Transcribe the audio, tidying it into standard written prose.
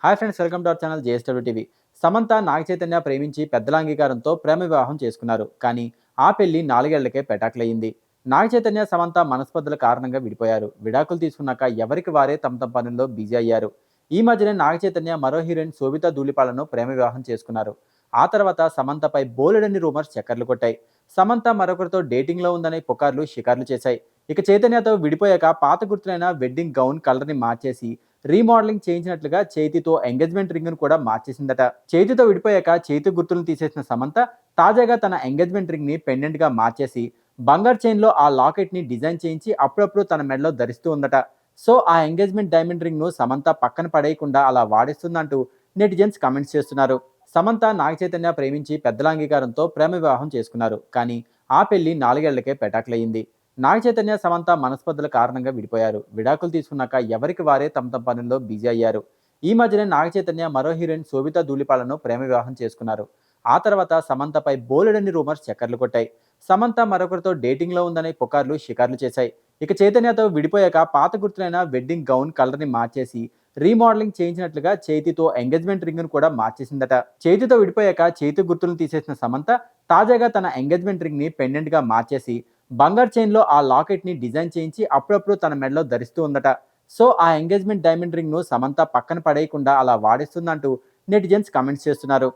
Hi friends, welcome to our channel JSW TV. Samantha Naga Chaitanya ప్రేమించి పెద్దల అంగీకారంతో ప్రేమ వివాహం చేసుకున్నారు. కానీ ఆ పెళ్లి 4 ఏళ్లకే పెటాకులయ్యింది. నాగ చైతన్య సమంత మనస్పర్ధల కారణంగా విడిపోయారు. విడాకులు తీసుకున్నాక ఎవరికి వారే తమ తమ పనుల్లో బిజీ అయ్యారు. ఈ మధ్యనే నాగ చైతన్య మరో హీరోయిన్ శోభితా ధూళిపాలను ప్రేమ వివాహం చేసుకున్నారు. ఆ తర్వాత సమంతపై బోలెడన్ని రూమర్స్ చక్కర్లు కొట్టాయి. సమంత మరొకరితో డేటింగ్ లో ఉందనే పుకార్లు షికార్లు చేశాయి. ఇక చైతన్యతో విడిపోయాక పాత గుర్తులైన వెడ్డింగ్ గౌన్ కలర్ ని మార్చేసి రీమోడలింగ్ చేయించినట్లుగా చేతితో ఎంగేజ్మెంట్ రింగ్ ను కూడా మార్చేసిందట. చేతితో విడిపోయాక చేతి గుర్తులను తీసేసిన సమంత తాజాగా తన ఎంగేజ్మెంట్ రింగ్ ని పెండెంట్ గా మార్చేసి బంగారు చైన్ లో ఆ లాకెట్ ని డిజైన్ చేయించి అప్పుడప్పుడు తన మెడలో ధరిస్తూ ఉందట. సో ఆ ఎంగేజ్మెంట్ డైమండ్ రింగ్ ను సమంత పక్కన పడేయకుండా అలా వాడిస్తుందంటూ నెటిజన్స్ కమెంట్స్ చేస్తున్నారు. సమంత నాగ చైతన్య ప్రేమించి పెద్దల అంగీకారంతో ప్రేమ వివాహం చేసుకున్నారు. కానీ ఆ పెళ్లి 4 ఏళ్లకే పెటాకులయ్యింది. నాగ చైతన్య సమంత మనస్పర్ధల కారణంగా విడిపోయారు. విడాకులు తీసుకున్నాక ఎవరికి వారే తమ తమ పనుల్లో బిజీ అయ్యారు. ఈ మధ్యనే నాగ చైతన్య మరో హీరోయిన్ శోభితా ధూళిపాలను ప్రేమ వివాహం చేసుకున్నారు. ఆ తర్వాత సమంతపై బోలెడన్ని రూమర్స్ చక్కర్లు కొట్టాయి. సమంత మరొకరితో డేటింగ్ లో ఉందనే పుకార్లు షికార్లు చేశాయి. ఇక చైతన్యతో విడిపోయాక పాత గుర్తులైన వెడ్డింగ్ గౌన్ కలర్ ని మార్చేసి రీమోడలింగ్ చేయించినట్లుగా చేతితో ఎంగేజ్మెంట్ రింగ్ ను కూడా మార్చేసిందట. చేతితో విడిపోయాక చేతి గుర్తులను తీసేసిన సమంత తాజాగా తన ఎంగేజ్మెంట్ రింగ్ ని పెండెంట్ గా మార్చేసి బంగారు చైన్ లో ఆ లాకెట్ ని డిజైన్ చేయించి అప్పుడప్పుడు తన మెడలో ధరిస్తూ ఉందట. సో ఆ ఎంగేజ్మెంట్ డైమండ్ రింగ్ ను సమంత పక్కన పడేయకుండా అలా వాడిస్తుందంటూ నెటిజన్స్ కమెంట్స్ చేస్తున్నారు.